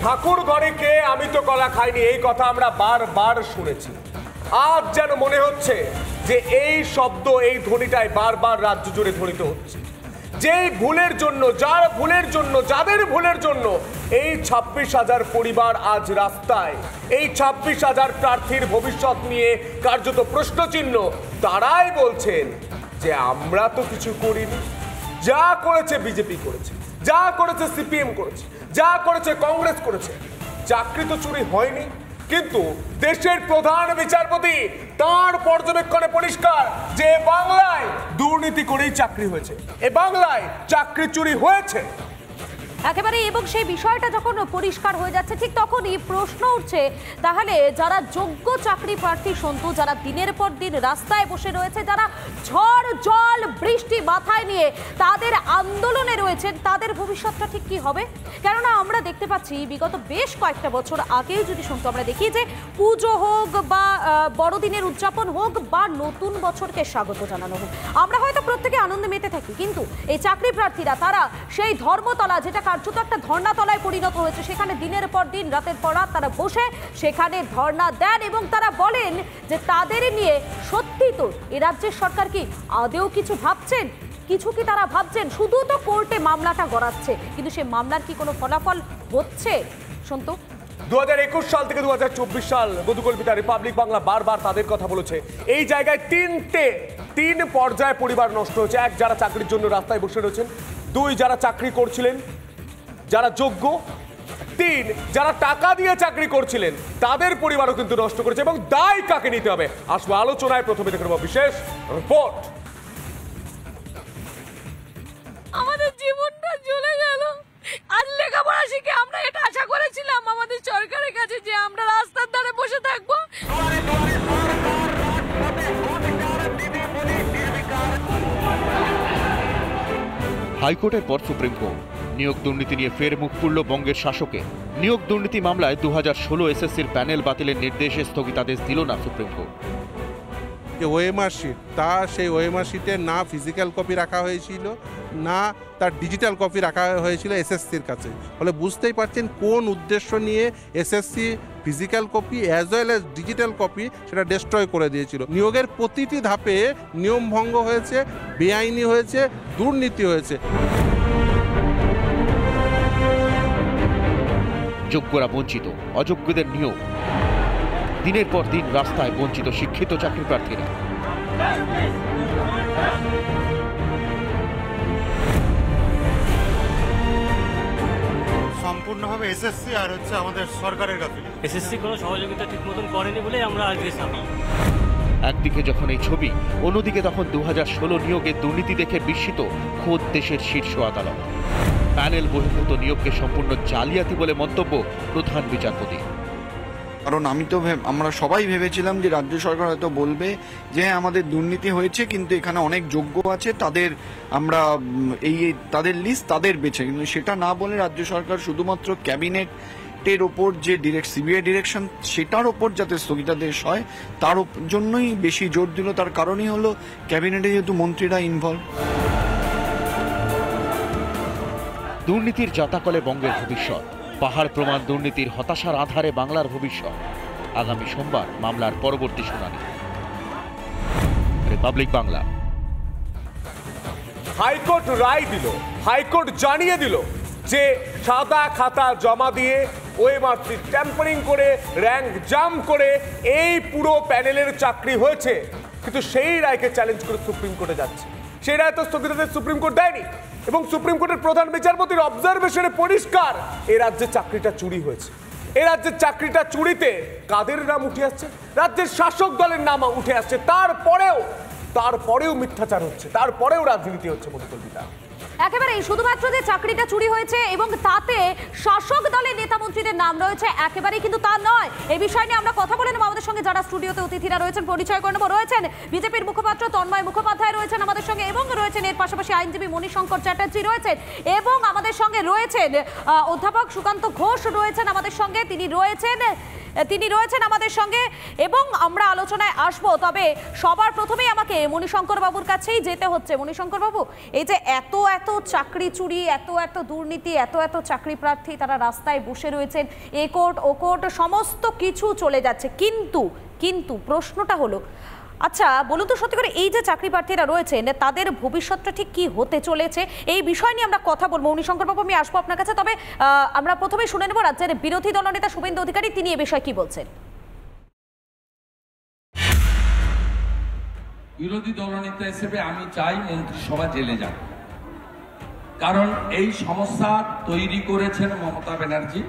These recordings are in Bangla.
ঠাকুর ঘরে কে আমি তো কলা খাইনি, এই কথা আমরা বারবার শুনেছি। আজ যেন মনে হচ্ছে যে এই শব্দ, এই ধ্বনিটাই বারবার রাজ্য জুড়ে ধ্বনিত হচ্ছে। যেই ভুলের জন্য, যার ভুলের জন্য, যাদের ভুলের জন্য এই 26,000 পরিবার আজ রাস্তায়, এই 26,000 প্রার্থীর ভবিষ্যৎ নিয়ে কার্যত প্রশ্নচিহ্ন, তারাই বলছেন যে আমরা তো কিছু করিনি। যা করেছে বিজেপি করেছে, যা করেছে সিপিএম করেছে, যা করেছে কংগ্রেস করেছে। চাকরি তো চুরি হয়নি, কিন্তু দেশের প্রধান বিচারপতি তার পর্যবেক্ষণে পরিষ্কার যে বাংলায় দুর্নীতি করেই চাকরি হয়েছে, এ বাংলায় চাকরি চুরি হয়েছে একেবারে। এবং সেই বিষয়টা যখন পরিষ্কার হয়ে যাচ্ছে, ঠিক তখনই প্রশ্ন উঠছে, তাহলে যারা যোগ্য চাকরি প্রার্থী সন্তু, যারা দিনের পর দিন রাস্তায় বসে রয়েছে, যারা ঝড় জল বৃষ্টি মাথায় নিয়ে তাদের আন্দোলনে রয়েছেন, তাদের ভবিষ্যৎটা ঠিক কি হবে? কেননা আমরা দেখতে পাচ্ছি বিগত বেশ কয়েকটা বছর আগেও যদি সন্তু আমরা দেখি যে পুজো হোক বা বড়দিনের উদযাপন হোক বা নতুন বছরকে স্বাগত জানানো হোক, আমরা হয়তো প্রত্যেকে আনন্দে মেতে থাকি, কিন্তু এই চাকরি প্রার্থীরা তারা সেই ধর্মতলা, যেটা কার্যত একটা ধর্ণাতলায় পরিণত হয়েছে, সেখানে দিনের পর দিন রাতের পর রাত তারা বসে সেখানে ধর্ণা দেন এবং তারা বলেন যে তাদের নিয়ে সত্যি তো এ রাজ্যের সরকার কি আদেও কিছু ভাবছেন? কিছু কি তারা ভাবছেন? শুধু তো কোর্টে মামলাটা গড়াচ্ছে, কিন্তু সেই মামলার কি কোনো ফলাফল হচ্ছে? সন্তু, 2021 সাল থেকে 2024 সাল গদুকল্পিতা রিপাবলিক বাংলা বারবার তাদের কথা বলেছে। এই জায়গায় তিন পর্যায়ে পরিবার নষ্ট হয়েছে। এক, যারা চাকরির জন্য রাস্তায় বসে রয়েছেন। দুই, যারা চাকরি করছিলেন, যারা যোগ্য। তিন, যারা টাকা দিয়ে চাকরি করছিলেন, তাদের পরিবারও কিন্তু নষ্ট করেছে। এবং দায় কাকে নিতে হবে আসবো আলোচনায়। প্রথমে দেখে নেব বিশেষ রিপোর্ট। আমাদের জীবনটা চলে গেল। আর লেখাপড়া শিখে আমরা এটা আশা করেছিলাম আমাদের সরকারের কাছে যে আমরা রাস্তার ধারে বসে থাকবো। হাইকোর্টের পর সুপ্রিম কোর্ট। নিয়োগ দুর্নীতি নিয়ে ফের মুখ খুলল বঙ্গের শাসকের। নিয়োগ দুর্নীতি মামলায় 2016 এসএসসির প্যানেল বাতিলের নির্দেশে স্থগিতাদেশ দিল না সুপ্রিম কোর্ট। যে ওএমআর শিট, তার সেই ওএমআর শিটে না ফিজিক্যাল কপি রাখা হয়েছিল, না তার ডিজিটাল কপি রাখা হয়েছিল এসএসসির কাছে। ফলে বুঝতেই পারছেন কোন উদ্দেশ্য নিয়ে SSC physical copy as well as digital copy সেটা ডেস্ট্রয় করে দিয়েছিল। নিয়োগের প্রতিটি ধাপে নিয়ম ভঙ্গ হয়েছে, বেআইনি হয়েছে, দুর্নীতি হয়েছে। যোগ্যরা বঞ্চিত, অযোগ্যদের নিয়োগ। দিনের পর দিন রাস্তায় বঞ্চিত শিক্ষিত চাকরি প্রার্থীরা। সম্পূর্ণভাবে এসএসসি আর হচ্ছে আমাদের সরকারের গাফিলতি। এসএসসি কোনো সহযোগিতা ঠিক মতন করেনি বলে আমরা আজকে সামনে। একদিকে যখন এই ছবি, অন্যদিকে তখন 2016 নিয়োগের দুর্নীতি দেখে বিস্মিত খোদ দেশের শীর্ষ আদালত। প্যানেল বহির্ভূত নিয়োগকে সম্পূর্ণ জালিয়াতি বলে মন্তব্য প্রধান বিচারপতি। কারণ আমরা সবাই ভেবেছিলাম যে রাজ্য সরকার হয়তো বলবে যে আমাদের দুর্নীতি হয়েছে, কিন্তু এখানে অনেক যোগ্য আছে, তাদের আমরা তাদের লিস্ট তাদের বেছে, কিন্তু সেটা না বলে রাজ্য সরকার শুধুমাত্র ক্যাবিনেটের ওপর যে সিবিআই ডিরেকশন সেটার ওপর যাতে স্থগিতাদেশ হয় তার জন্যই বেশি জোর দিল। তার কারণই হলো ক্যাবিনেটে যেহেতু মন্ত্রীরা ইনভলভ। দুর্নীতির জাতাকলে বঙ্গের ভবিষ্যৎ। পাহাড় প্রমাণ দুর্নীতির হতাশার আধারে বাংলার ভবিষ্যৎ। আগামী সোমবার মামলার পরবর্তী শুনানি। রিপাবলিক বাংলা। হাইকোর্ট রায় দিল, হাইকোর্ট জানিয়ে দিল যে সাদা খাতা জমা দিয়ে ওএমআর শিট ট্যাম্পারিং করে, র্যাঙ্ক জাম্প করে এই পুরো প্যানেলের চাকরি হয়েছে। কিন্তু সেই রায়কে চ্যালেঞ্জ করে সুপ্রিম কোর্টে যাচ্ছে। সেই রায় তো স্থগিতাদেশ সুপ্রিম কোর্ট দেয়নি, এবং সুপ্রিম কোর্টের প্রধান বিচারপতির অবজারভেশনে পরিষ্কার এ রাজ্যে চাকরিটা চুরি হয়েছে। এ রাজ্যের চাকরিটা চুরিতে কাদের নাম উঠে আসছে? রাজ্যের শাসক দলের নাম উঠে আসছে। তারপরেও মিথ্যাচার হচ্ছে, তারপরেও রাজনীতি হচ্ছে মধুকল্পিতা। একেবারে শুধুমাত্র যে চাকরিটা চুরি হয়েছে এবং তাতে শাসক দলের নেতা মন্ত্রীদের নাম রয়েছে, একেবারেই কিন্তু তা নয়। এই বিষয় নিয়ে আমরা কথা বলে নেব। আমাদের সঙ্গে যারা স্টুডিওতে অতিথিরা রয়েছেন পরিচয় করে নেব। রয়েছেন বিজেপির মুখপাত্র তন্ময় মুখোপাধ্যায় রয়েছেন আমাদের সঙ্গে, এবং রয়েছেন এর পাশাপাশি আইনজীবী মণিশঙ্কর চ্যাটার্জি রয়েছেন, এবং আমাদের সঙ্গে রয়েছেন অধ্যাপক সুকান্ত ঘোষ রয়েছেন আমাদের সঙ্গে। তিনি রয়েছেন তিনি রয়েছেন আমাদের সঙ্গে এবং আমরা আলোচনায় আসবো। তবে সবার প্রথমেই আমাকে মণিশঙ্কর বাবুর কাছেই যেতে হচ্ছে। মণিশঙ্কর বাবু, এই যে এত এত চাকরি চুরি, এত এত দুর্নীতি, এত এত চাকরি প্রার্থী তারা রাস্তায় বসে রয়েছেন, এ কোর্ট ও কোর্ট সমস্ত কিছু চলে যাচ্ছে, কিন্তু প্রশ্নটা হলো, আচ্ছা বলুন তো সত্যি করে এই যে চাকরি প্রার্থীরা রয়েছেন তাদের ভবিষ্যৎটা ঠিক কি হতে চলেছে, এই বিষয় নিয়ে আমরা কথা বলবো। মণিশঙ্কর বাবু, আমি আসবো আপনার কাছে। তবে আমরা প্রথমে শুনে নেব রাজ্যের বিরোধী দলনেতা শুভেন্দু অধিকারী, তিনি এ বিষয়ে কি বলছেন। বিরোধী দলনেতা হিসেবে আমি চাই মন্ত্রিসভা জেলে যাক, কারণ এই সমস্যা তৈরি করেছেন মমতা ব্যানার্জি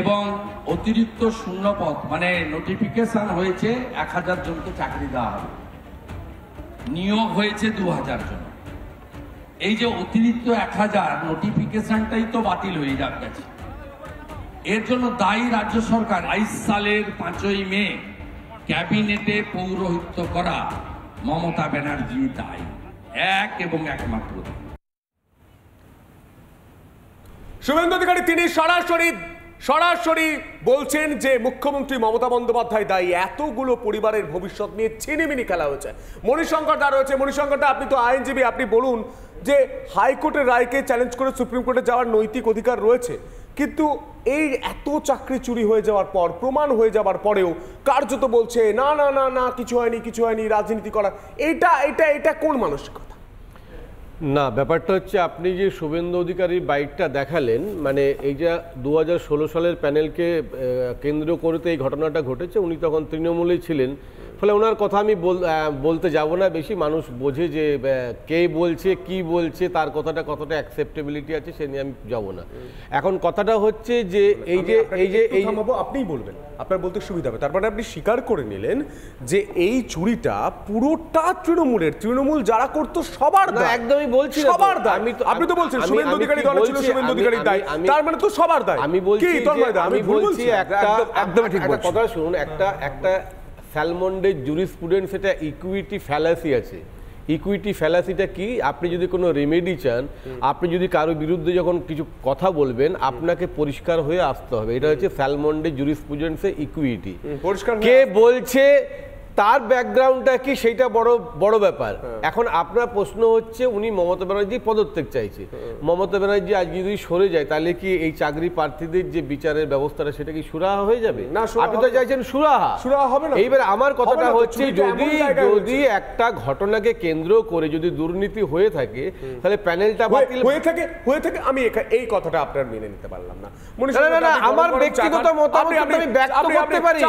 এবং অতিরিক্ত শূন্যপদ মানে নোটিফিকেশন হয়েছে 1000 জনকে চাকরি দেওয়া হবে, নিয়োগ হয়েছে 2000 জন। এই যে অতিরিক্ত 1000 নোটিফিকেশনটাই তো বাতিল হয়ে গেছে। এর জন্য দায়ী রাজ্য সরকার। 22 সালের 5ই মে ক্যাবিনেটে পৌরোহিত্য করা মমতা ব্যানার্জি দায়ী, এক এবং একমাত্র। শুভেন্দু অধিকারী তিনি সরাসরি বলছেন যে মুখ্যমন্ত্রী মমতা বন্দ্যোপাধ্যায় দায়ী, এতগুলো পরিবারের ভবিষ্যৎ নিয়ে ছিনিমিনি খেলা হয়েছে। মণিশঙ্কর দা রয়েছে। মণিশঙ্কর দা, আপনি তো আইনজীবী, আপনি বলুন যে হাইকোর্টের রায়কে চ্যালেঞ্জ করে সুপ্রিম কোর্টে যাওয়ার নৈতিক অধিকার রয়েছে, কিন্তু এই এত চাকরি চুরি হয়ে যাওয়ার পর, প্রমাণ হয়ে যাওয়ার পরেও কার্যত বলছে না না না না কিছু হয়নি, রাজনীতি করা, এটা কোন মানসিকতা? না, ব্যাপারটা হচ্ছে আপনি যে শুভেন্দু অধিকারীর বাইটটা দেখালেন, মানে এই যে 2016 সালের প্যানেলকে কেন্দ্র করে এই ঘটনাটা ঘটেছে, উনি তখন তৃণমূলেই ছিলেন, ফলে ওনার কথা আমি বলতে যাব না বেশি। মানুষ বোঝে যে কে বলছে কি বলছে, তার কথাটা কতটা অ্যাকসেপ্টেবিলিটি আছে সে নিয়ে আমি যাব না। এখন কথাটা হচ্ছে যে এই যে আপনিই বলবেন, আপনার বলতে সুবিধা হবে। তারপরে আপনি স্বীকার করে নিলেন যে এই চুরিটা পুরোটা তৃণমূল যারা করতো সবার দায়। একদমই বলছি না, সবার দায়। আপনি তো বলছেন শুভেন্দু অধিকারী দলে ছিল, শুভেন্দু অধিকারীর দায়, তার মানে তো সবার দায়। আমি বলছি একদম ঠিক কথা শুনুন, একটা স্যালমন্ডের জুরিসপ্রুডেন্স, এটা ইকুইটি ফ্যালাসি আছে। ইকুইটি ফ্যালাসিটা কি? আপনি যদি কোনো রেমেডি চান, আপনি যদি কারো বিরুদ্ধে যখন কিছু কথা বলবেন, আপনাকে পরিষ্কার হয়ে আসতে হবে। এটা হচ্ছে স্যালমন্ডের জুরিসপ্রুডেন্সের ইকুইটি। কে বলছে, তার ব্যাকগ্রাউন্ডটা কি, সেইটা বড় ব্যাপার। এখন আপনার প্রশ্ন হচ্ছে উনি মমতা ব্যানার্জি পদত্যাগ চাইছে। মমতা ব্যানার্জি আজ যদি সরে যায় তাহলে কি এই চাকরি প্রার্থীদের যে বিচারের ব্যবস্থাটা সেটা কি সুরাহা হয়ে যাবে? না, আপনি তো চাইছেন সুরাহা হবে না। এইবার আমার কথাটা হচ্ছে যদি একটা ঘটনাকে কেন্দ্র করে যদি দুর্নীতি হয়ে থাকে তাহলে প্যানেলটা বাতিল হয়ে থাকে। আমি এই কথাটা আপনার মেনে নিতে পারলাম না। না, আমার ব্যক্তিগত মতামত আমি ব্যক্ত করতে পারি।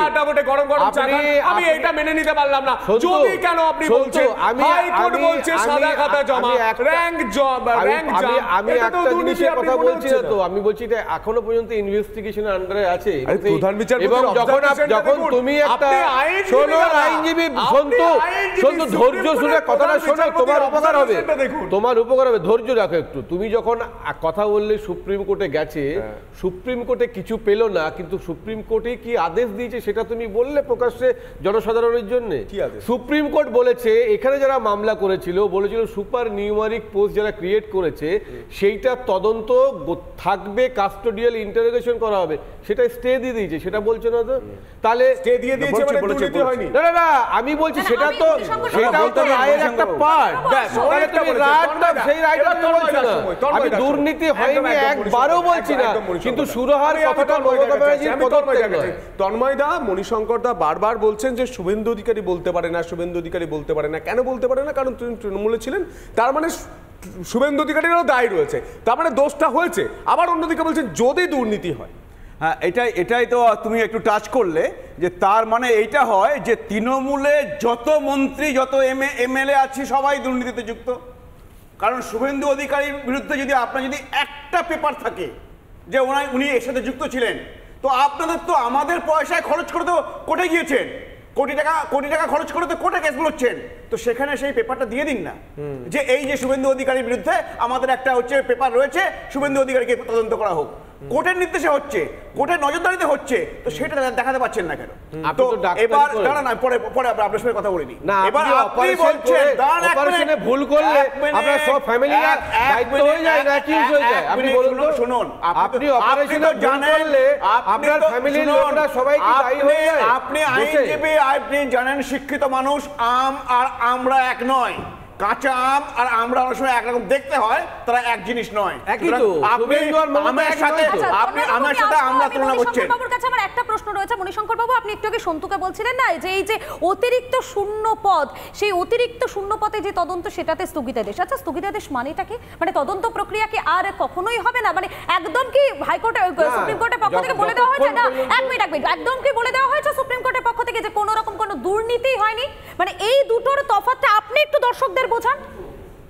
আমি এটা মেনে নিতে পারলাম না। যদি কেন আপনি বলছেন হাইকোর্ট বলছে সাদা খাতা জমা, র‍্যাঙ্ক আমি একটা জিনিসের কথা বলছি না তো, আমি বলছি এটা এখনো পর্যন্ত ইনভেস্টিগেশনের আন্ডারে আছে। এবং যখন তুমি একটা শোনো আইনজীবী, শোনো ধৈর্য শুনে কথাটা শোনো, তোমার উপকার হবে, ধৈর্য রাখো একটু। তুমি যখন কথা বললে সুপ্রিম কোর্টে গেছে, সুপ্রিম কোর্টে কিছু পেল না, কিন্তু সুপ্রিম কোর্টে কি আদেশ দিয়েছে সেটা তুমি বললে প্রকাশ্যে জনসাধারণের জন্য। সুপ্রিম কোর্ট বলেছে এখানে যারা মামলা করেছিল, বলেছিল সুপার নিউমারিক পোস্ট যারা ক্রিয়েট করেছে সেইটা তদন্ত থাকবে, কাস্টোডিয়াল ইন্টারোগেশন করা হবে, সেটা স্টে দিয়ে দিয়েছে। সেটা বলছো না তো? তাহলে স্টে দিয়ে দিয়েছে মানে দুর্নীতি হয়নি। না, আমি বলছি সেটা তো রায়ের একটা পার্ট। তাহলে তুমি রায়টা, সেই রায়টা তুমি বলছো না। আমি দুর্নীতি হয়নি একবারও বলছি না, কিন্তু সুরাহার কথাটা মমতা ব্যানার্জির পদত্যাগ নয়। তন্ময় দা, মণিশঙ্কর দা বারবার বলছেন যে শুভেন্দু অধিকারী বলতে পারে না। কেন বলতে পারে না? কারণ তিনি তৃণমূলে ছিলেন। তার মানে শুভেন্দু অধিকারীরও দায় রয়েছে, তার মানে দোষটা হয়েছে। আবার অন্যদিকে বলছেন যদি দুর্নীতি হয়। হ্যাঁ, এটাই তো তুমি একটু টাচ করলে, যে তার মানে এইটা হয় যে তৃণমূলে যত মন্ত্রী, যত এমএলএ আছে সবাই দুর্নীতিতে যুক্ত। কারণ শুভেন্দু অধিকারীর বিরুদ্ধে যদি আপনার যদি একটা পেপার থাকে যে উনি এর সাথে যুক্ত ছিলেন, তো আপনাদের তো আমাদের পয়সায় খরচ করে তো কোর্টে গিয়েছেন, কোটি টাকা খরচ করে তো কোর্টে কেস বলছেন, তো সেখানে সেই পেপারটা দিয়ে দিন না, যে এই যে শুভেন্দু অধিকারীর বিরুদ্ধে আমাদের একটা হচ্ছে পেপার রয়েছে, শুভেন্দু অধিকারীকে তদন্ত করা হোক। কোর্টের নির্দেশে হচ্ছে, কোর্টের নজরদারিতে হচ্ছে, তো সেটা দেখাতে পাচ্ছেন না কেন? আপনি তো ডাক্তারি এবার করেন। দাঁড়ান, পরে আপনার সঙ্গে কথা বলিনি। না, এবার আপনি আপনি অপারেশন বলছেন করে অপারেশনে ভুল করলে আপনার সব ফ্যামিলির দায়িত্ব হয়ে যায় না কি হয়ে যায়? আপনি বলুন তো, শুনুন, আপনি অপারেশনে ভুল করলে আপনার ফ্যামিলির লোকরা সবাই কি দায়ী হয়ে যায়? আপনি আইনজীবী, আপনি জানেন শিক্ষিত মানুষ, আম আর আমরা এক নয়। কাঁচা আম আর আমরা অনেক সময় একরকম দেখতে হয়, তারা এক জিনিস নয়। একই তো, আপনি আমার সাথে আমরা তুলনা করছেন। বাবুর কাছে আমার একটা প্রশ্ন রয়েছে। মণিশঙ্কর বাবু, আপনি একটু আগে সন্তুকে বলছিলেন না যে এই যে অতিরিক্ত শূন্য পদ, সেই অতিরিক্ত শূন্য পদে যে তদন্ত সেটাতে স্থগিতাদেশ। আচ্ছা, স্থগিতাদেশ মানেটা কি? মানে তদন্ত প্রক্রিয়া কি আর কখনোই হবে না? মানে একদম কি হাইকোর্টে সুপ্রিম কোর্টের পক্ষ থেকে বলে দেওয়া হয়েছে না? এক মিনিট একদম কি বলে দেওয়া হয়েছে সুপ্রিম কোর্টের পক্ষ থেকে যে কোনো রকম কোনো দুর্নীতি হয়নি? মানে এই দুটোর তফাৎটা আপনি একটু দর্শকদের বোঝান।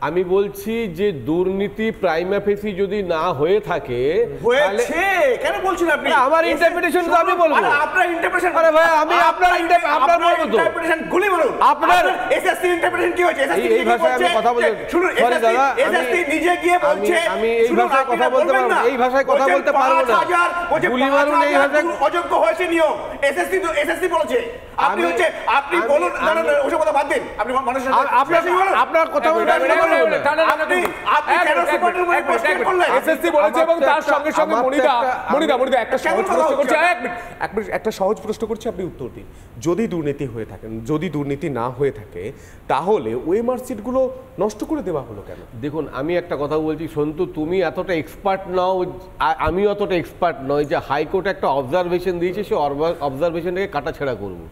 আমি বলছি যে দুর্নীতি প্রাইমা ফেসি যদি না হয়ে থাকে, হয়েছে কেন বলছেন আপনি? আমার ইন্টারপ্রিটেশন তো আমি বলবো। আপনার ইন্টারপ্রিটেশন, আরে ভাই, আমি আপনার বলবো তো। ইন্টারপ্রিটেশন গুলি বলুন। আপনার এসএসসি ইন্টারপ্রিটেশন কি হয়েছে? এসএসসি এই ভাষায় আমি কথা বলতে, শুনুন, সরি দাদা, এসএসসি নিজে গিয়ে বলছে আমি এই ভাষায় কথা বলতে পারবো না, এই ভাষায় কথা বলতে পারবো না। গুলি মারুন এই ভাষায়। অযোগ্য হয়েছে নিয়ম, এসএসসি বলেছে। আপনি হচ্ছে আপনি বলুন, না না ওসব কথা বাদ দিন। আপনি মানুষের আপনার কথা বলতে আপনি কেন সুপারের মধ্যে প্রশ্ন করলেন? এসএসসি বলেছে এবং তার সঙ্গে সঙ্গে মনিদা একটা সহজ প্রশ্ন করছে, একটা সহজ প্রশ্ন করছে, আপনি উত্তর দিন। যদি দুর্নীতি হয়ে থাকে, যদি দুর্নীতি না হয়ে থাকে, তাহলে ওএমআর সিটগুলো নষ্ট করে দেওয়া হলো কেন? দেখুন, আমি একটা কথা বলছি, সন্তু, তুমি এতটা এক্সপার্ট নও, আমি অতটা এক্সপার্ট নই যে হাইকোর্টে একটা অবজারভেশন দিয়েছে, সে অবজারভেশনটাকে কাটাছেড়া করবো।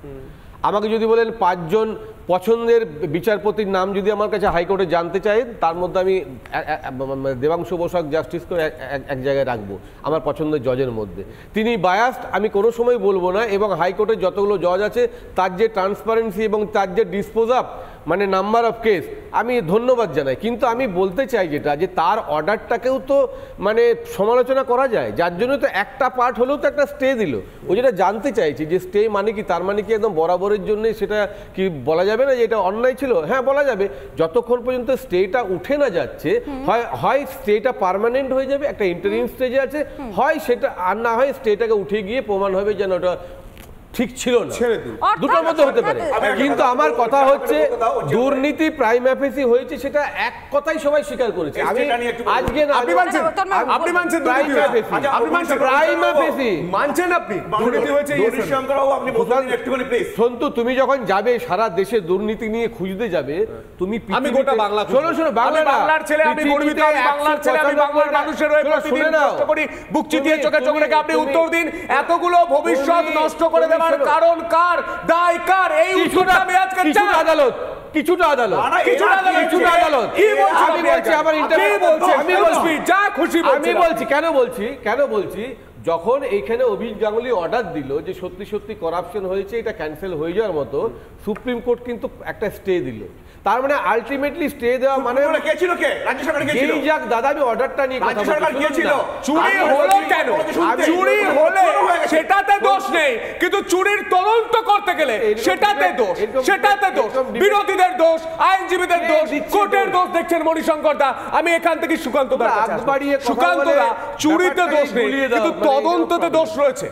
আমাকে যদি বলেন 5 জন পছন্দের বিচারপতির নাম যদি আমার কাছে হাইকোর্টে জানতে চাই, তার মধ্যে আমি দেবাংশু বসাক জাস্টিস করে এক জায়গায় রাখবো আমার পছন্দের জজের মধ্যে। তিনি বায়াসড আমি কোনো সময় বলবো না, এবং হাইকোর্টের যতগুলো জজ আছে তার যে ট্রান্সপারেন্সি এবং তার যে ডিসপোজ আপ, মানে নাম্বার অফ কেস, আমি ধন্যবাদ জানাই। কিন্তু আমি বলতে চাই যেটা, যে তার অর্ডারটাকেও তো মানে সমালোচনা করা যায়, যার জন্য তো একটা পার্ট হলেও তো একটা স্টে দিল। ও যেটা জানতে চাইছি যে স্টে মানে কি, তার মানে কি একদম বরাবরের জন্য সেটা কি বলা যাবে না যে এটা অন্যায় ছিল? হ্যাঁ, বলা যাবে, যতক্ষণ পর্যন্ত স্টেটা উঠে না যাচ্ছে। হয় স্টেটা পার্মানেন্ট হয়ে যাবে, একটা ইন্টারিম স্টেজে আছে, হয় সেটা, আর না হয় স্টেটাকে উঠে গিয়ে প্রমাণ হবে যেন ওটা ঠিক ছিল না, দুটোর মধ্যে হতে পারে। কিন্তু আমার কথা হচ্ছে দুর্নীতি প্রাইমা ফেসি হয়েছে, সেটা এক কথাই সবাই স্বীকার করেছে। আমি আজকে না, আপনি মানছেন প্রাইমা ফেসি মানছেন, আপনি দুর্নীতি হয়েছে। সন্তু, তুমি যখন যাবে সারা দেশে দুর্নীতি নিয়ে খুঁজতে যাবে, তুমি আমি গোটা বাংলা, শোনো বাংলার ছেলে, আমি গর্বিত, আমি বাংলার ছেলে, আমি বাংলার মানুষের হয়ে প্রতিদিন কষ্ট করি, বুক চিতিয়ে চোখে চোখ রেখে আপনি উত্তর দিন। এতগুলো ভবিষ্যৎ নষ্ট করে দেওয়ার কারণ কার, দায় কার? এই উত্তরটা আমি আজকে চাই। কিছুটা আদালত কেন বলছি, যখন এইখানে অভিজিৎ গাঙ্গুলি অর্ডার দিল যে সত্যি সত্যি করাপশন হয়েছে, এটা ক্যান্সেল হয়ে যাওয়ার মতো, সুপ্রিম কোর্ট কিন্তু একটা স্টে দিল। তার মানে আলটিমেটলি স্টে দেওয়া মানে কে ছিল, কে রাজ্য সরকার কে ছিল? এই যাক দাদা, আমি অর্ডারটা নিয়ে কথা বলছি। চুরি হলো কেন? চুরি হলে সেটাতে দোষ নেই, কিন্তু চুরির তদন্ত করতে গেলে সেটাতে দোষ, বিরোধীদের দোষ, আইনজীবীদের দোষ, কোর্টের দোষ। দেখছেন মণিশঙ্কর দা, আমি এখান থেকে সুকান্ত দা, চুরিতে দোষ নেই, কিন্তু তদন্ততে দোষ রয়েছে।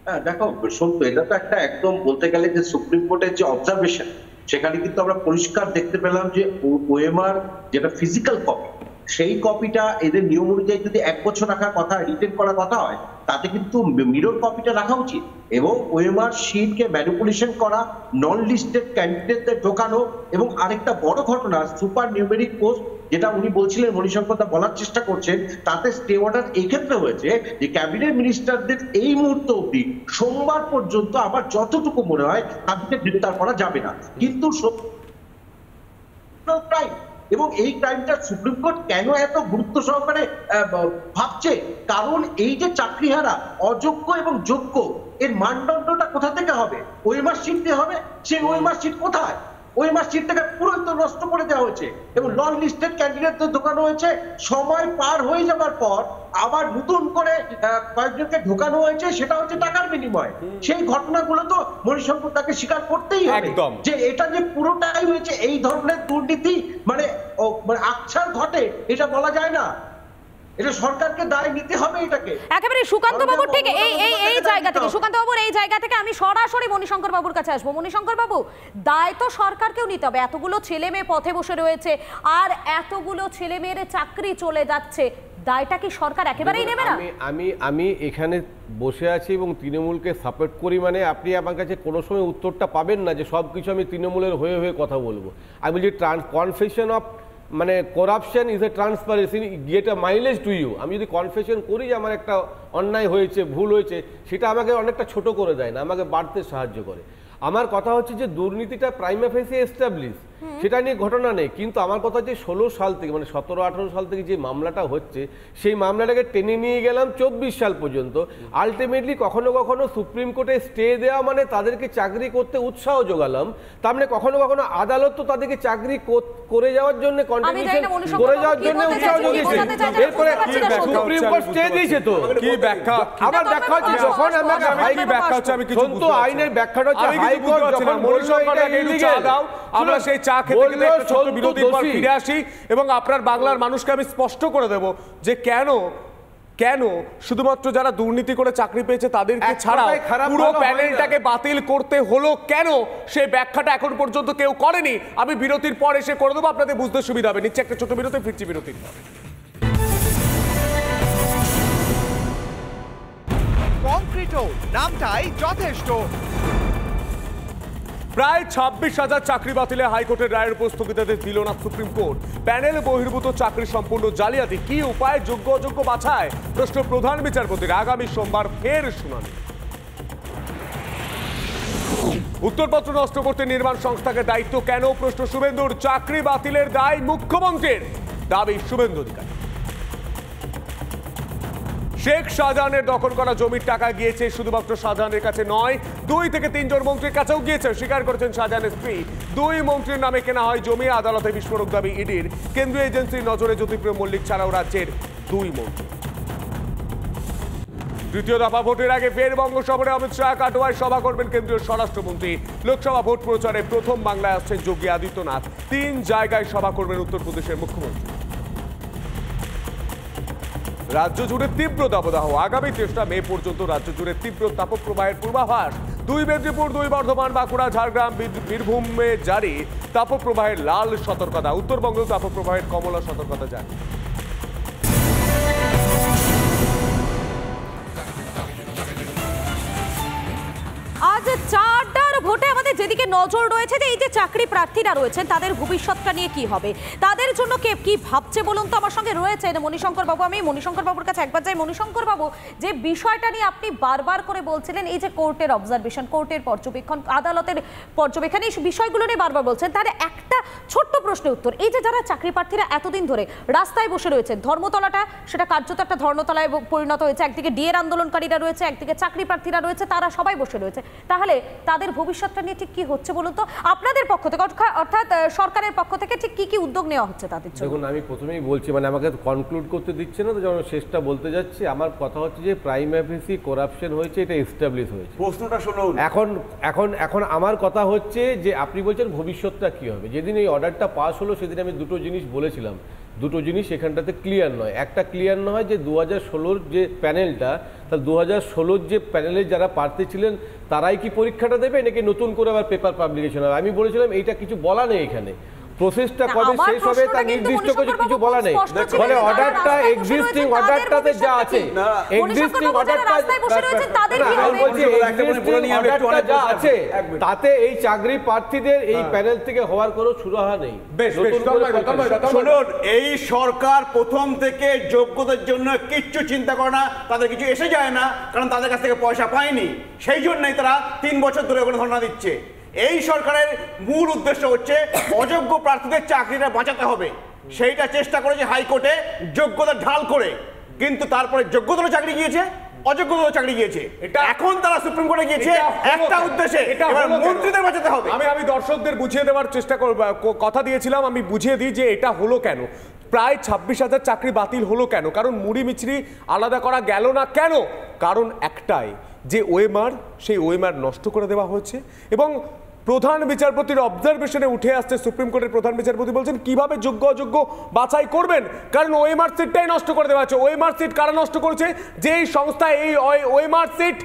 হ্যাঁ, দেখো সন্তু, এটা তো একটা একদম বলতে গেলে যে সুপ্রিম কোর্টের যে অবজারভেশন, সেখানে কিন্তু আমরা পরিষ্কার দেখতে পেলাম যে ওএমআর যেটা ফিজিক্যাল কপি, সেই কপিটা এদের নিয়ম অনুযায়ী যদি 1 বছর রাখার কথা, রিটেন করার কথা হয়, তাতে কিন্তু মিরর কপিটা রাখা উচিত। এবং ওএমআর শিটকে ম্যানিপুলেশন করা, নন লিস্টেড ক্যান্ডিডেটদের ঢোকানো, এবং আরেকটা বড় ঘটনা সুপার নিউমেরিক পোস্ট, যেটা উনি বলছিলেন, মণিশঙ্কর দা বলার চেষ্টা করছেন, তাতে স্টে অর্ডার এই ক্ষেত্রে হয়েছে যে ক্যাবিনেট মিনিস্টারদের এই মুহূর্ত অবধি সোমবার পর্যন্ত আমার যতটুকু মনে হয় তাদেরকে গ্রেফতার করা যাবে না। কিন্তু এবং এই ক্রাইমটা সুপ্রিম কোর্ট কেন এত গুরুত্ব সহকারে ভাবছে, কারণ এই যে চাকরিহারা, অযোগ্য এবং যোগ্য, এর মানদণ্ডটা কোথা থেকে হবে? ওএমআর শিট দিয়ে হবে। সেই ওএমআর শিট কোথায়? ওএমআর শিটটাকে পুরো তো নষ্ট করে দেওয়া হয়েছে এবং নন লিস্টেড ক্যান্ডিডেটদের ঢোকানো হয়েছে। সময় পার হয়ে যাবার পর আবার নতুন করে কয়েকজনকে ঢোকানো হয়েছে, সেটা হচ্ছে টাকার বিনিময়ে। সেই ঘটনাগুলো তো মণিশঙ্কর তাকে স্বীকার করতেই হবে যে এটা যে পুরোটাই হয়েছে এই ধরনের দুর্নীতি, মানে আকছার ঘটে, এটা বলা যায় না। এটা সরকারকে দায় নিতে হবে এটাকে। একেবারে সুকান্ত বাবুর ঠিক এই জায়গা থেকে, সুকান্ত বাবুর এই জায়গা থেকে আমি সরাসরি মণিশঙ্কর বাবুর কাছে আসবো। মণিশঙ্কর বাবু, দায় তো সরকারকেও নিতে হবে, এতগুলো ছেলে মেয়ে পথে বসে রয়েছে আর এতগুলো ছেলে মেয়ের চাকরি চলে যাচ্ছে, দায়টা কি সরকার একেবারেই নেবে না? আমি এখানে বসে আছি এবং তৃণমূলকে সাপোর্ট করি, মানে আপনি আমার কাছে কোনো সময় উত্তরটা পাবেন না যে সব কিছু আমি তৃণমূলের হয়ে হয়ে কথা বলবো। আমি বলছি কনফেশন অফ মানে corruption is a transparency get a mileage to you. আমি যদি কনফেশন করি যে আমার একটা অন্যায় হয়েছে, ভুল হয়েছে, সেটা আমাকে অনেকটা ছোট করে দেয় না, আমাকে বাড়তে সাহায্য করে। আমার কথা হচ্ছে যে দুর্নীতিটা প্রাইমা ফেসি এস্টাবলিশ, সেটা নিয়ে ঘটনা নেই, কিন্তু আমার কথা হচ্ছে 16 সাল থেকে মানে 17-18 সাল থেকে যে মামলাটা হচ্ছে সেই মামলাটাকে টেনে নিয়ে গেলাম 24 সাল পর্যন্ত। আলটিমেটলি কখনো কখনো সুপ্রিম কোর্টে স্টে দেওয়া মানে তাদেরকে চাকরি করতে উৎসাহ যোগালাম, তার মানে কখনো কখনো আদালত তো তাদেরকে চাকরি করে যাওয়ার জন্য কন্ট্রিবিউশন করে যাওয়ার জন্য উৎসাহ জুগিয়েছে। এরপরে সুপ্রিম কোর্ট স্টে দিয়েছে। তো কি ব্যাখ্যা? আমার ব্যাখ্যা হচ্ছে যখন আমাকে হাইকোর্ট ব্যাখ্যা হচ্ছে, আমি কিছু বুঝতে আইনের ব্যাখ্যাটা হচ্ছে হাইকোর্ট যখন মণিশঙ্করকে চা দাও, আমরা সেই চা খেতে খেতে একটা ছোট বিরতির পর ফিরে আসি এবং আপনার বাংলার মানুষকে আমি স্পষ্ট করে দেব যে কেন শুধুমাত্র যারা দুর্নীতি করে চাকরি পেয়েছে তাদেরকে ছাড়া পুরো প্যানেলটাকে বাতিল করতে হলো কেন, সেই ব্যাখ্যাটা এখন পর্যন্ত কেউ করেনি। আমি বিরতির পর এসে করে দেবো, আপনাদের বুঝতে সুবিধা হবে। নিচ্ছে একটা ছোট বিরতি, ফিরছি বিরতির পর। কংক্রিটো নামটাই যথেষ্ট। প্রায় 26,000 চাকরি বাতিলে হাইকোর্টের রায়ের উপর স্থগিতাদেশ দিল না সুপ্রিম কোর্ট। প্যানেল বহির্ভূত চাকরি সম্পূর্ণ জালিয়াতি, কি উপায় যোগ্য অযোগ্য বাছায়, প্রশ্ন প্রধান বিচারপতির। আগামী সোমবার ফের শুনানি। উত্তরপত্র নষ্ট করতে নির্মাণ সংস্থাকে দায়িত্ব কেন, প্রশ্ন শুভেন্দুর। চাকরি বাতিলের দায় মুখ্যমন্ত্রীর, দাবি শুভেন্দু অধিকারী। শেখ শাহজাহানের দখল করা জমির টাকা গিয়েছে শুধুমাত্র শাহজাহানের কাছে নয়, 2 থেকে 3 জন মন্ত্রীর কাছেও গিয়েছে, স্বীকার করেছেন শাহজাহানের স্ত্রী। 2 মন্ত্রীর নামে কেনা হয় জমি, আদালতে বিস্ফোরক দাবি ইডির। কেন্দ্রীয় এজেন্সির নজরে জ্যোতিপ্রিয় মল্লিক ছাড়াও রাজ্যের 2 মন্ত্রী। তৃতীয় দফা ভোটের আগে ফের বঙ্গ সফরে অমিত শাহ, কাটোয়ায় সভা করবেন কেন্দ্রীয় স্বরাষ্ট্রমন্ত্রী। লোকসভা ভোট প্রচারে প্রথম বাংলায় আসছেন যোগী আদিত্যনাথ। 3 জায়গায় সভা করবেন উত্তরপ্রদেশের মুখ্যমন্ত্রী। রাজ্য জুড়ে তীব্র দাবদাহ, আগামী 3 মে পর্যন্ত রাজ্য জুড়ে তীব্র তাপপ্রবাহের পূর্বাভাস। 2 মেদিনীপুর, 2 বর্ধমান, বাঁকুড়া, ঝাড়গ্রাম, বীরভূমে জারি তাপপ্রবাহের লাল সতর্কতা। উত্তরবঙ্গেও তাপপ্রবাহের কমলা সতর্কতা জারি। আজ 4টার ভোটে আমাদের যেদিকে নজর রয়েছে যে এই যে চাকরি প্রার্থীরা রয়েছেন তাদের ভবিষ্যৎটা নিয়ে কি হবে, তাদের জন্য কে কি ভাবছে বলুন তো। আমার সঙ্গে রয়েছেন মণিশঙ্কর বাবু। আমি মণিশঙ্কর বাবুর কাছে একবার যাই। মণিশঙ্কর বাবু, যে বিষয়টা নিয়ে আপনি বারবার করে বলছিলেন, এই যে কোর্টের অবজারভেশন, কোর্টের পর্যবেক্ষণ, আদালতের পর্যবেক্ষণ, এই বিষয়গুলো নিয়ে বারবার বলছেন, তার একটা ছোট্ট প্রশ্নের উত্তর। এই যে যারা চাকরি প্রার্থীরা এতদিন ধরে রাস্তায় বসে রয়েছেন, ধর্মতলাটা সেটা কার্যত একটা ধর্মতলায় পরিণত হয়েছে, একদিকে ডিএর আন্দোলনকারীরা রয়েছে, একদিকে চাকরি প্রার্থীরা রয়েছে, তারা সবাই বসে রয়েছে, তাহলে তাদের ভবিষ্যৎটা নিয়ে ঠিক কি হচ্ছে বলুন তো আপনাদের পক্ষ থেকে, অর্থাৎ সরকারের পক্ষ থেকে ঠিক কি কি উদ্যোগ নেওয়া হচ্ছে তাদের জন্য? দেখুন, আমি প্রথমেই বলছি, মানে আমাকে কনক্লুড করতে দিচ্ছে না, তো যখন শেষটা বলতে যাচ্ছি, আমার কথা হচ্ছে যে প্রাইমা ফেসি করাপশন হয়েছে, এটা এস্টাবলিশ হয়েছে। প্রশ্নটা শুনুন। এখন আমার কথা হচ্ছে যে আপনি বলছেন ভবিষ্যৎটা কি হবে। যেদিন এই অর্ডারটা পাস হলো সেদিন আমি 2টো জিনিস বলেছিলাম, 2টো জিনিস এখানটাতে ক্লিয়ার নয়। একটা ক্লিয়ার নয় যে 2016-র যে প্যানেলটা, তাহলে 2016-র যে প্যানেলের যারা প্রার্থী ছিলেন তারাই কি পরীক্ষাটা দেবে নাকি নতুন করে আবার পেপার পাবলিকেশন হবে। আমি বলেছিলাম এইটা কিছু বলা নেই এখানে, প্রসেসটা কবে শেষ হবে তা নির্দিষ্ট কিছু বলা নেই। ফলে অর্ডারটা এক্সিস্টিং অর্ডারটাতে যা আছে, এক্সিস্টিং অর্ডারটা যা আছে তাতে এই চাকরি প্রার্থীদের এই প্যানেল থেকে হওয়ার কোনো সুরাহা নেই। শুনুন, এই সরকার প্রথম থেকে যোগ্যতার জন্য কিচ্ছু চিন্তা করে না, তাদের কিছু এসে যায় না, কারণ তাদের কাছ থেকে পয়সা পায়নি, সেই জন্যই তারা 3 বছর ধরে ওখানে ধর্ণা দিচ্ছে। এই সরকারের মূল উদ্দেশ্য হচ্ছে অযোগ্য প্রার্থীদের চাকরিটা বাঁচাতে হবে, সেইটা চেষ্টা করেছে হাইকোর্টে যোগ্যতা ঢাল করে, কিন্তু তারপরে যোগ্যতারও চাকরি গিয়েছে, অযোগ্যতারও চাকরি গিয়েছে। এখন তারা সুপ্রিম কোর্টে গিয়েছে একটা উদ্দেশ্যে, এবার মন্ত্রীদের বাঁচাতে হবে। আমি দর্শকদের বুঝিয়ে দেওয়ার চেষ্টা করব, কথা দিয়েছিলাম, আমি বুঝিয়ে দিই যে এটা হলো কেন, প্রায় 26,000 চাকরি বাতিল হলো কেন, কারণ মুড়ি মিছরি আলাদা করা গেল না কেন, কারণ একটাই, যে ওএমআর, সেই ওএমআর নষ্ট করে দেওয়া হয়েছে এবং প্রধান বিচারপতির অবজারভেশনে উঠে আসছে, সুপ্রিম কোর্টের প্রধান বিচারপতি বলছেন কিভাবে যোগ্য অযোগ্য বাছাই করবেন, কারণ ওএমআর সিটটাই নষ্ট করে দেওয়া হচ্ছে। ওএমআর সিট কারা নষ্ট করেছে? যেই সংস্থা এই ওএমআর সিট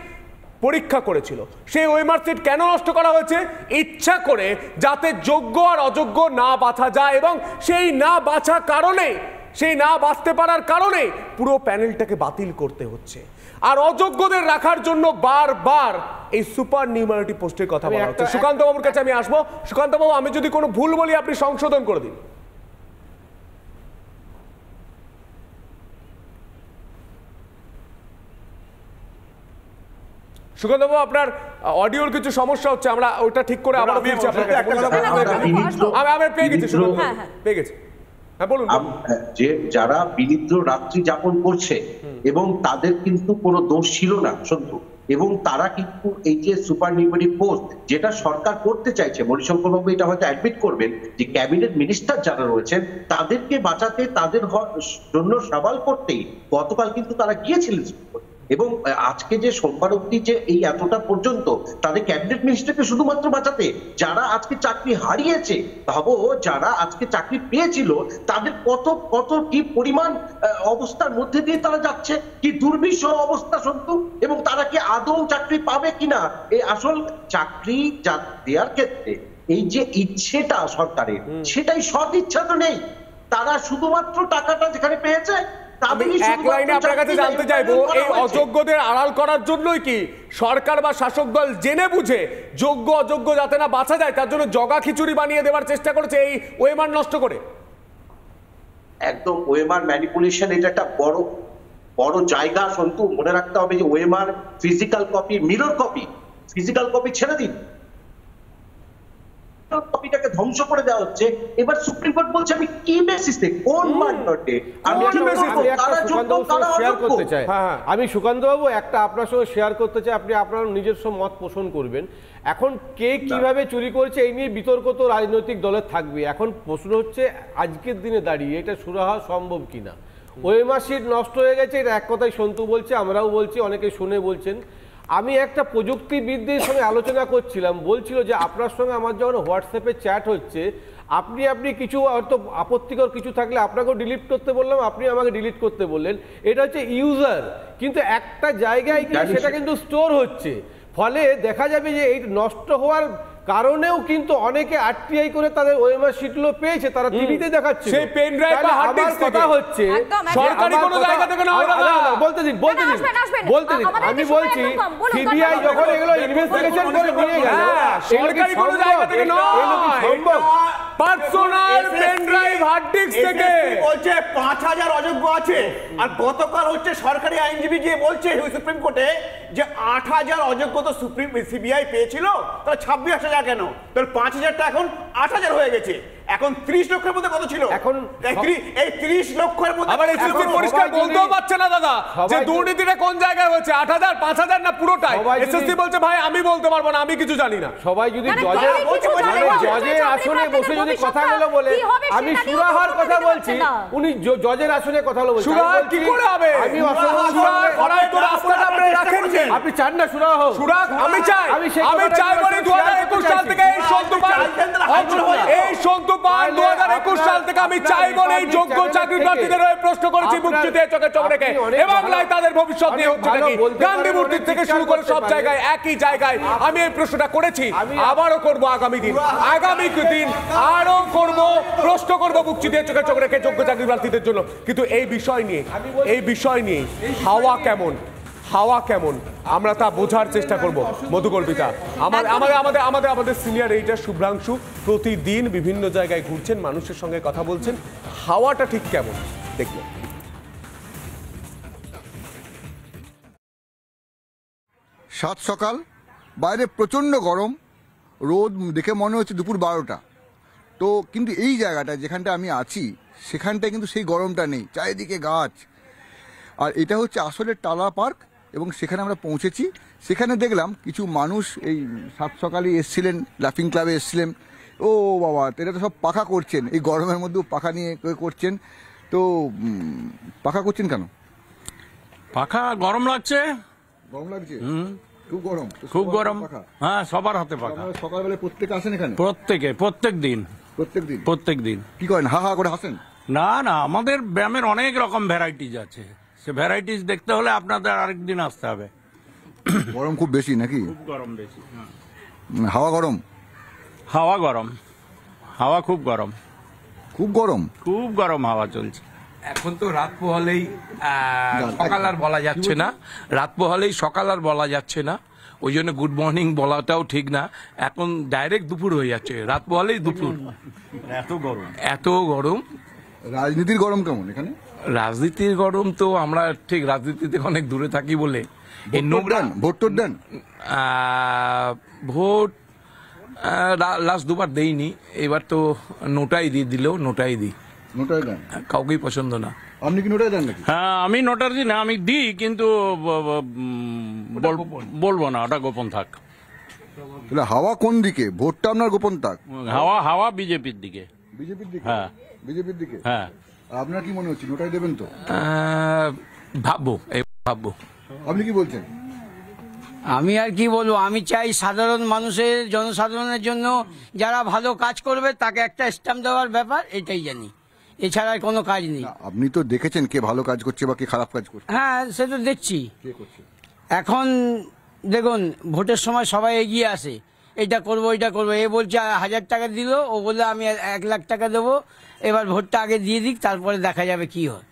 পরীক্ষা করেছিল, সেই ওএমআর সিট কেন নষ্ট করা হয়েছে? ইচ্ছা করে, যাতে যোগ্য আর অযোগ্য না বাছা যায়, এবং সেই না বাছা কারণে, সেই না বাছতে পারার কারণে পুরো প্যানেলটাকে বাতিল করতে হচ্ছে। আর অযোগ্যদের রাখার জন্য বারবার এই সুপার নিউমারিটি পোস্টের কথা বলা হচ্ছে। সুকান্ত বাবুর কাছে আমি আসবো। সুকান্ত বাবু, আমি যদি কোনো ভুল বলি আপনি সংশোধন করে দিন। সুকান্ত বাবু, আপনার অডিওর কিছু সমস্যা হচ্ছে, আমরা ওটা ঠিক করে আবার ফিরছি আপনার কাছে। আমি পেয়ে গেছি, পেয়ে গেছি। হ্যাঁ বলুন। যে যারা বিনিদ্র রাত্রি যাপন করছে এবং তাদের কিন্তু কোনো দোষ ছিল না সন্তু, এবং তারা কিন্তু এই যে সুপার নিউমারি পোস্ট যেটা সরকার করতে চাইছে, মণিশঙ্কর বাবু এটা হয়তো অ্যাডমিট করবেন যে ক্যাবিনেট মিনিস্টার যারা রয়েছেন তাদেরকে বাঁচাতে, তাদের জন্য সওয়াল করতেই গতকাল কিন্তু তারা গিয়েছিলেন, এবং আজকে যে সোমবার অবধি যে এই এতটা পর্যন্ত তাদের ক্যাবিনেট মিনিস্টারকে শুধুমাত্র বাঁচাতে, যারা আজকে চাকরি হারিয়েছে, ভাবো যারা আজকে চাকরি পেয়েছিল তাদের কত কত কি পরিমাণ অবস্থার মধ্যে দিয়ে তারা যাচ্ছে, কি দুর্বিষহ অবস্থা সন্তু, এবং তারা কি আদৌ চাকরি পাবে কিনা, এই আসল চাকরি দেওয়ার ক্ষেত্রে এই যে ইচ্ছেটা সরকারের, সেটাই সৎ ইচ্ছা তো নেই, তারা শুধুমাত্র টাকাটা যেখানে পেয়েছে। আমি এক লাইনে আপনার কাছে জানতে চাইবো, এই অযোগ্যদের আড়াল করার জন্যই কি সরকার বা শাসক দল জেনে বুঝে যোগ্য অযোগ্য যাতে না বাছা যায় তার জন্য জগা খিচুড়ি বানিয়ে দেওয়ার চেষ্টা করেছে এই ওএমআর নষ্ট করে? একদম ওএমআর ম্যানিপুলেশন, এটা একটা বড় বড় জায়গা সন্তু। মনে রাখতে হবে যে OMR physical copy, mirror copy, physical copy ছেড়ে দিন, কপিটাকে ধ্বংস করে দেওয়া হচ্ছে। এবার সুপ্রিম কোর্ট বলছে আমি কি বেসিসে, কোন মানদণ্ডে আমি শেয়ার করতে চাই। আমি সুকান্ত বাবু একটা আপনার সঙ্গে শেয়ার করতে চাই, আপনি আপনার নিজস্ব মত পোষণ করবেন। এখন কে কিভাবে চুরি করেছে এই নিয়ে বিতর্ক তো রাজনৈতিক দলের থাকবে। এখন প্রশ্ন হচ্ছে আজকের দিনে দাঁড়িয়ে এটা সুরাহা সম্ভব কিনা। ওএমআর সিট নষ্ট হয়ে গেছে, এটা এক কথাই সন্তু বলছে, আমরাও বলছি, অনেকে শুনে বলছেন। আমি একটা প্রযুক্তিবিদদের সঙ্গে আলোচনা করছিলাম, বলছিল যে আপনার সঙ্গে আমার যখন হোয়াটসঅ্যাপে চ্যাট হচ্ছে, আপনি কিছু হয়তো আপত্তিকর কিছু থাকলে আপনাকেও ডিলিট করতে বললাম, আপনি আমাকে ডিলিট করতে বললেন। এটা হচ্ছে ইউজার, কিন্তু একটা জায়গায় গিয়ে সেটা কিন্তু স্টোর হচ্ছে, ফলে দেখা যাবে যে এই নষ্ট হওয়ার কারণেও কিন্তু অনেকে আরটিআই করে তাদের ওএমআর শিটগুলো পেয়েছে, তারা টিভিতে দেখাচ্ছে। সেই পেন ড্রাইভ বা হার্ড ডিস্ক কথা হচ্ছে সরকারি কোনো জায়গা থেকে না হয় না। বলতে দিন আমি বলছি সিবিআই যখন এগুলো ইনভেস্টিগেশন করে নিয়ে গেল, সরকারি কোনো জায়গা থেকে নয়, সম্ভব personal pen drive hard disk থেকে। বলছে 5000 অযোগ্য আছে, আর গতকাল হচ্ছে সরকারি আইনজীবী গিয়ে বলছে সুপ্রিম কোর্টে যে 8000 অযোগ্য তো সিবিআই পেয়েছিল, তাহলে 26,000 কেন, তাহলে 5000টা এখন 8000 হয়ে গেছে। এখন 30 লক্ষের মধ্যে কত ছিল, এখন এই 30 লক্ষের মধ্যে আবার এসএসসি পরিষ্কার বলতেও পারছে না দাদা যে দুর্নীতিটা কোন জায়গায় হয়েছে, 8000 5000 না পুরোটাই। এসএসসি বলছে ভাই আমি বলতে পারবো না, আমি কিছু জানি না। সবাই যদি জজের আসনে বসে যদি কথাগুলো বলে, আমি সুরাহার কথা বলছি, উনি জজের আসনে কথাগুলো বলছেন, সুরাহা কি করে হবে? আমি সুরাহা করার তো রাস্তাটা আপনি রাখেন যে, আপনি চান না সুরাহা হোক? সুরাহা আমি চাই বলে 2021 সাল থেকে এই সন্তুপাল 2021 সাল থেকে আমি চাই বলে এই যোগ্য চাকরি প্রার্থীদের হয়ে প্রশ্ন করেছি মুক্তি দিয়ে চোখে চোখ রেখে, এবং তাদের ভবিষ্যৎ নিয়ে হচ্ছে নাকি গান্ধী মূর্তি থেকে শুরু করে সব জায়গায় একই জায়গায় আমি এই প্রশ্নটা করেছি, আবারও করব আগামী দিন আরো করব, প্রশ্ন করব মুক্তি দিয়ে চোখে চোখ রেখে যোগ্য চাকরি প্রার্থীদের জন্য। কিন্তু এই বিষয় নিয়ে হাওয়া কেমন আমরা তা বোঝার চেষ্টা করব। মধুকল্পিতা, আমাদের সিনিয়র এডিটর শুভ্রাংশু প্রতিদিন বিভিন্ন জায়গায় ঘুরছেন, মানুষের সঙ্গে কথা বলছেন, হাওয়াটা ঠিক কেমন দেখবেন। সাত সকাল, বাইরে প্রচণ্ড গরম, রোদ দেখে মনে হচ্ছে দুপুর 12টা। তো কিন্তু এই জায়গাটা যেখানটা আমি আছি সেখানটায় কিন্তু সেই গরমটা নেই, চারিদিকে গাছ। আর এটা হচ্ছে আসলে টালা পার্ক, এবং সেখানে আমরা পৌঁছেছি। সেখানে দেখলাম কিছু মানুষ এই সাত সকালে এসছিলেন, লাফিং ক্লাবে এসছিলেন। ও বাবা, এটা তো সব পাখা করছেন, এই গরমের মধ্যেও পাখা নিয়ে করছেন। তো পাখা করছেন কেন? পাখা গরম লাগছে। গরম লাগছে? খুব গরম, খুব গরম। হ্যাঁ, সবার হাতে পাখা। সকালবেলা প্রত্যেকে আসেন এখানে? প্রত্যেক দিন। প্রত্যেক দিন কি করেন? হা হা করে হাসেন? না না, আমাদের ব্যায়ামের অনেক রকম ভ্যারাইটিস আছে, সে ভ্যারাইটিস দেখতে হলে আপনাদের আরেকদিন আসতে হবে। গরম খুব বেশি নাকি? খুব গরম বেশি। হাওয়া গরম? হাওয়া গরম, হাওয়া খুব গরম। খুব গরম? খুব গরম হাওয়া চলছে। এখন তো রাত পোহালেই সকাল আর বলা যাচ্ছে না, রাত পোহালেই সকাল আর বলা যাচ্ছে না, ওই জন্য গুড মর্নিং বলাটাও ঠিক না, এখন ডাইরেক্ট দুপুর হয়ে যাচ্ছে, রাত পোহালেই দুপুর। এত গরম। রাজনীতির গরম কেমন এখানে? রাজনীতির গরম তো আমরা ঠিক রাজনীতিতে অনেক দূরে থাকি বলে এই নোংরা। ভোট টোট দেন? ভোট লাস্ট দুবার দেইনি, এবার তো নোটাই দিলেও নোটাই দিই। নোটাই দেন? কাউকেই পছন্দ না। আপনি কি নোটাই দেন নাকি? হ্যাঁ, আমি নোটার দিই না, আমি দিই, কিন্তু বলবো না, ওটা গোপন থাক। হাওয়া কোন দিকে? ভোটটা আপনার গোপন থাক? হাওয়া বিজেপির দিকে। বিজেপির দিকে? হ্যাঁ, বিজেপির দিকে। হ্যাঁ। আপনার কি মনে হচ্ছে নোটাই দেবেন তো? ভাববো। আপনি কি বলছেন? আমি আর কি বলবো, আমি চাই সাধারণ মানুষের, জনসাধারণের জন্য যারা ভালো কাজ করবে তাকে একটা স্ট্যাম্প দেওয়ার ব্যাপার, এটাই জানি, এছাড়া আর কোনো কাজ নেই। আপনি তো দেখেছেন কে ভালো কাজ করছে বা কে খারাপ কাজ করছে? হ্যাঁ, সে তো দেখছি। কে করছে? এখন দেখুন, ভোটের সময় সবাই এগিয়ে আসে, এটা করবো ওইটা করবো, এ বলছে 1000 টাকা দিল, ও বললে আমি 1 লাখ টাকা দেবো, এবার ভোটটা আগে দিয়ে দিক, তারপরে দেখা যাবে কি হয়।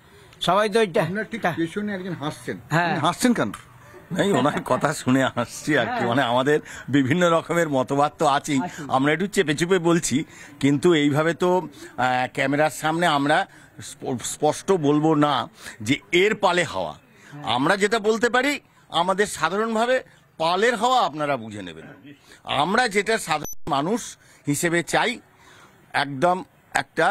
সবাই তো এটা। ঠিক পেছনে একজন হাসছেন। হ্যাঁ, হাসছেন কেন? এই ওনার কথা শুনে আসছি আর কি, মানে আমাদের বিভিন্ন রকমের মতবাদ তো আছেই, আমরা একটু চেপে চেপে বলছি, কিন্তু এইভাবে তো ক্যামেরার সামনে আমরা স্পষ্ট বলবো না যে এর পালে হাওয়া। আমরা যেটা বলতে পারি আমাদের সাধারণভাবে পালের হাওয়া আপনারা বুঝে নেবেন। আমরা যেটা সাধারণ মানুষ হিসেবে চাই, একদম একটা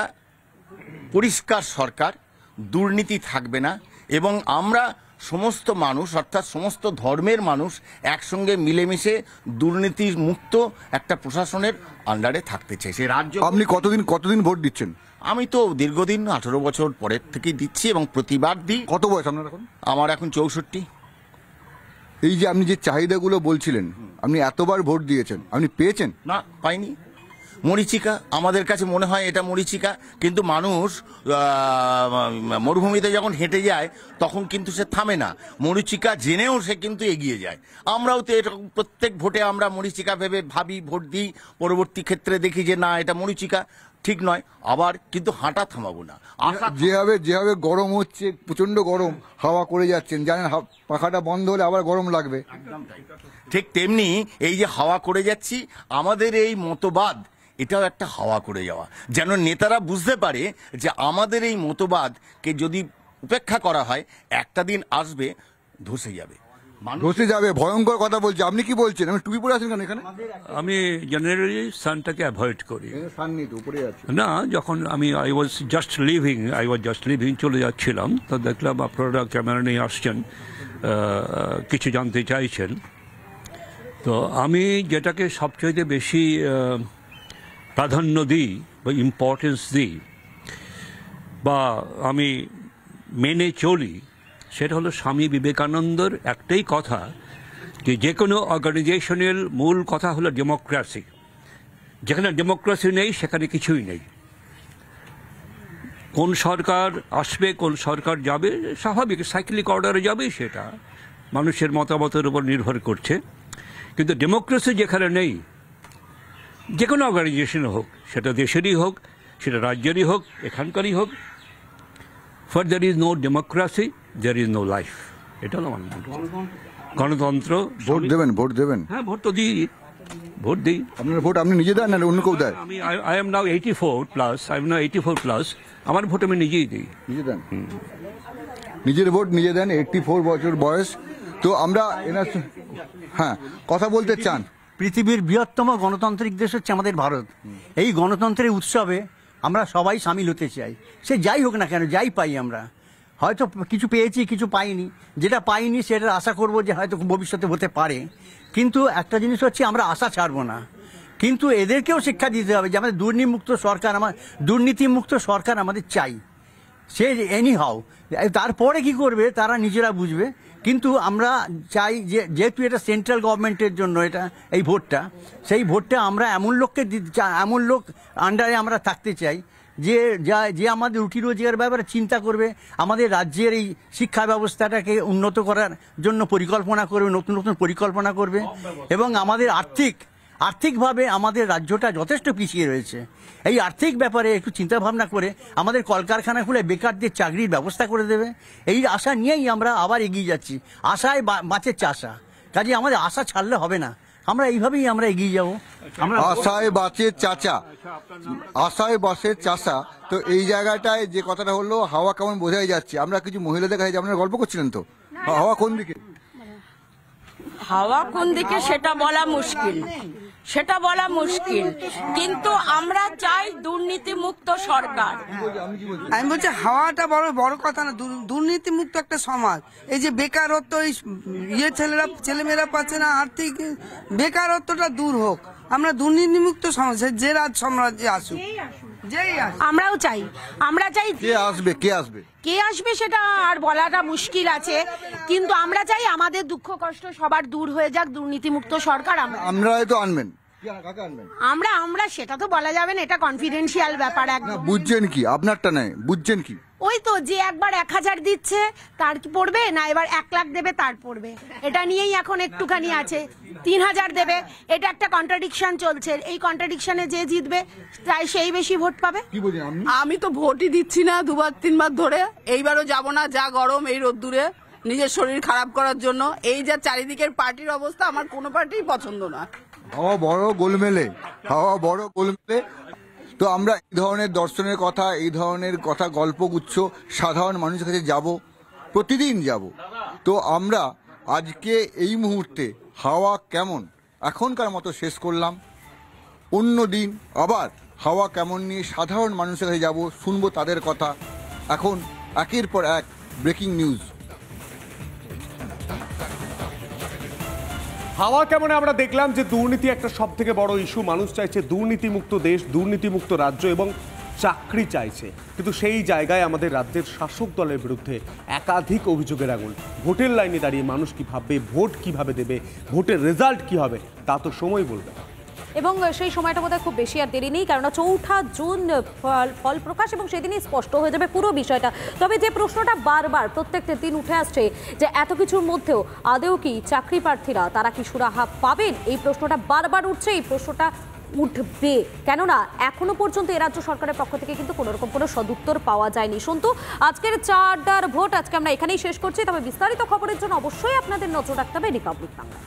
পরিষ্কার সরকার, দুর্নীতি থাকবে না, এবং আমরা সমস্ত মানুষ অর্থাৎ সমস্ত ধর্মের মানুষ একসঙ্গে মিলেমিশে দুর্নীতি মুক্ত একটা প্রশাসনের আন্ডারে থাকতে চাই। সেই রাজ্য। আপনি কতদিন ভোট দিচ্ছেন? আমি তো দীর্ঘদিন 18 বছর পরের থেকেই দিচ্ছি এবং প্রতিবার দিই। কত বয়স আপনার এখন? আমার এখন 64। এই যে আপনি যে চাহিদাগুলো বলছিলেন, আপনি এতবার ভোট দিয়েছেন, আপনি পেয়েছেন? না, পাইনি। মরীচিকা, আমাদের কাছে মনে হয় এটা মরীচিকা, কিন্তু মানুষ মরুভূমিতে যখন হেঁটে যায় তখন কিন্তু সে থামে না, মরীচিকা জেনেও সে কিন্তু এগিয়ে যায়। আমরাও তো এরকম প্রত্যেক ভোটে আমরা মরীচিকা ভাবি ভোট দিই, পরবর্তী ক্ষেত্রে দেখি যে না, এটা মরীচিকা ঠিক নয়, আবার কিন্তু হাঁটা থামাবো না। যেভাবে গরম হচ্ছে, প্রচন্ড গরম, হাওয়া করে যাচ্ছেন, জানেন পাখাটা বন্ধ হলে আবার গরম লাগবে, ঠিক তেমনি এই যে হাওয়া করে যাচ্ছি, আমাদের এই মতবাদ এটাও একটা হাওয়া করে যাওয়া, যেন নেতারা বুঝতে পারে যে আমাদের এই মতবাদকে যদি উপেক্ষা করা হয় একটা দিন আসবে ধসে যাবে। ভয়ঙ্কর কথা বলছে। আপনি কি বলছেন? আমি টুপি পরে আছেন কেন এখানে? আমি জেনারেলি সানটাকে অ্যাভয়েড করি। সান নেই তো, উপরে আছে না, যখন আমি আই ওয়াজ জাস্ট লিভিং চলে যাচ্ছিলাম, তো দেখলাম আপনারা ক্যামেরা নিয়ে আসছেন, কিছু জানতে চাইছেন। তো আমি যেটাকে সবচেয়ে বেশি প্রাধান্য দিই বা ইম্পর্টেন্স দিই বা আমি মেনে চলি, সেটা হলো স্বামী বিবেকানন্দর একটাই কথা, যে কোনো অর্গানাইজেশনের মূল কথা হলো ডেমোক্রেসি। যেখানে ডেমোক্রেসি নেই সেখানে কিছুই নেই। কোন সরকার আসবে, কোন সরকার যাবে, স্বাভাবিক সাইক্লিক অর্ডারে যাবে, সেটা মানুষের মতামতের উপর নির্ভর করছে। কিন্তু ডেমোক্রেসি যেখানে নেই, যে কোনো অর্গানাইজেশন হোক, সেটা দেশেরই হোক, সেটা রাজ্যেরই হোক, এখানকারই হোক, for there is no democracy there is no life. এটা হলো আমার গণতন্ত্র। ভোট দেবেন? হ্যাঁ, ভোট তো দিই, ভোট দিই। আপনার ভোট আপনি নিজে দেন না অন্য কেউ দেয়? আমি আই এম নাও 84 প্লাস, আমার ভোট আমি নিজেই দিই। নিজে দেন? নিজের ভোট নিজে দেন, 84 বছর বয়স। তো আমরা হ্যাঁ কথা বলতে চান। পৃথিবীর বৃহত্তম গণতান্ত্রিক দেশ হচ্ছে আমাদের ভারত। এই গণতন্ত্রের উৎসবে আমরা সবাই সামিল হতে চাই, সে যাই হোক না কেন, যাই পাই আমরা। হয়তো কিছু পেয়েছি, কিছু পাইনি, যেটা পাইনি সেটা আশা করব যে হয়তো ভবিষ্যতে হতে পারে। কিন্তু একটা জিনিস হচ্ছে, আমরা আশা ছাড়বো না, কিন্তু এদেরকেও শিক্ষা দিতে হবে যে আমাদের দুর্নীতিমুক্ত সরকার আমাদের চাই। সে এনি হাউ, তারপরে কি করবে তারা নিজেরা বুঝবে। কিন্তু আমরা চাই যে যেহেতু এটা সেন্ট্রাল গভর্নমেন্টের জন্য এটা এই ভোটটা, সেই ভোটটা আমরা এমন লোককে এমন লোক আন্ডারে আমরা থাকতে চাই যে আমাদের রুটি রোজগার ব্যাপারে চিন্তা করবে, আমাদের রাজ্যের এই শিক্ষা ব্যবস্থাটাকে উন্নত করার জন্য পরিকল্পনা করবে, নতুন নতুন পরিকল্পনা করবে। এবং আমাদের আর্থিকভাবে আমাদের রাজ্যটা যথেষ্ট পিছিয়ে রয়েছে, এই আর্থিক ব্যাপারে একটু চিন্তা ভাবনা করে আমাদের কলকারখানা খুলে বেকারদের চাকরির ব্যবস্থা করে দেবে। এই আশা নিয়েই আমরা আবার এগিয়ে যাচ্ছি। আশায় বাঁচে চাষা, কাজে আমাদের আশা ছাড়লে হবে না, আমরা এইভাবেই আমরা এগিয়ে যাবো। আশায় বাঁচে চাচা, আশায় বাঁচে চাষা। তো এই জায়গাটায় যে কথাটা হলো হাওয়া কেমন বোঝাই যাচ্ছে। আমরা কিছু মহিলাদের কাছে আপনারা গল্প করছিলেন, তো হাওয়া কোন দিকে, হাওয়া কোন দিকে সেটা বলা মুশকিল, কিন্তু আমরা চাই দুর্নীতিমুক্ত সরকার। আমি বলছি হাওয়াটা বড় কথা না, দুর্নীতিমুক্ত একটা সমাজ। এই যে বেকারত্ব, এই ছেলেমেয়েরা পাচ্ছে না, আর্থিক বেকারত্বটা দূর হোক। আমরা দুর্নীতিমুক্ত সমাজ, যে রাজ সাম্রাজ্যে আসুক, আমরাও চাই। আমরা চাই কে আসবে সেটা আর বলাটা মুশকিল আছে, কিন্তু আমরা চাই আমাদের দুঃখ কষ্ট সবার দূর হয়ে যাক, দুর্নীতিমুক্ত সরকার আমরা হয়তো আনবেন, আমরা সেটা তো বলা যাবে না, এটা কনফিডেন্সিয়াল ব্যাপার। একদম বুঝছেন কি আপনারটা নাই, বুঝছেন কি ওই তো যে একবার 1000 দিচ্ছে তার কি পড়বে না, এবার 1 লাখ দেবে তার পড়বে, এটা নিয়েই এখন একটুখানি আছে। 3000 দেবে, এটা একটা কন্ট্রাডিকশন চলছে। এই কন্ট্রাডিকশনে যে জিতবে তাই সেই বেশি ভোট পাবে। আমি তো ভোটই দিচ্ছি না 2-3 ধরে, এইবারও যাব না, যা গরম এই রোদ্দুরে নিজের শরীর খারাপ করার জন্য। এই যা চারিদিকের পার্টির অবস্থা, আমার কোনো পার্টিই পছন্দ না। হাওয়া বড় গোলমেলে। তো আমরা এই ধরনের দর্শনের কথা, এই ধরনের কথা গল্পগুচ্ছ সাধারণ মানুষের কাছে যাব, প্রতিদিন যাব। তো আমরা আজকে এই মুহূর্তে হাওয়া কেমন এখনকার মতো শেষ করলাম। অন্য দিন আবার হাওয়া কেমন নিয়ে সাধারণ মানুষের কাছে যাব, শুনবো তাদের কথা। এখন একের পর এক ব্রেকিং নিউজ। হাওয়া কেমন আমরা দেখলাম যে দুর্নীতি একটা সব থেকে বড় ইস্যু। মানুষ চাইছে দুর্নীতিমুক্ত দেশ, দুর্নীতিমুক্ত রাজ্য এবং চাকরি চাইছে। কিন্তু সেই জায়গায় আমাদের রাজ্যের শাসক দলের বিরুদ্ধে একাধিক অভিযোগের আঙুল। ভোটের লাইনে দাঁড়িয়ে মানুষ কি ভাববে, ভোট কিভাবে দেবে, ভোটের রেজাল্ট কি হবে তা তো সময় বলবে। এবং সেই সময়টা বোধহয় খুব বেশি আর দেরি নেই, কারণ 4 জুন ফল প্রকাশ এবং সেদিনই স্পষ্ট হয়ে যাবে পুরো বিষয়টা। তবে যে প্রশ্নটা বারবার প্রত্যেকটা দিন উঠে আসছে যে এত কিছুর মধ্যেও আদৌ কি চাকরি প্রার্থীরা তারা কি সুরাহা পাবেন, এই প্রশ্নটা বারবার উঠছে। এই প্রশ্নটা উঠবে, কেননা এখনো পর্যন্ত এ রাজ্য সরকারের পক্ষ থেকে কিন্তু কোনো রকম কোনো সদুত্তর পাওয়া যায়নি। শুনতো আজকের 4টার ভোট আজকে আমরা এখানেই শেষ করছি। তবে বিস্তারিত খবরের জন্য অবশ্যই আপনাদের নজর রাখতে হবে রিপাবলিক বাংলা।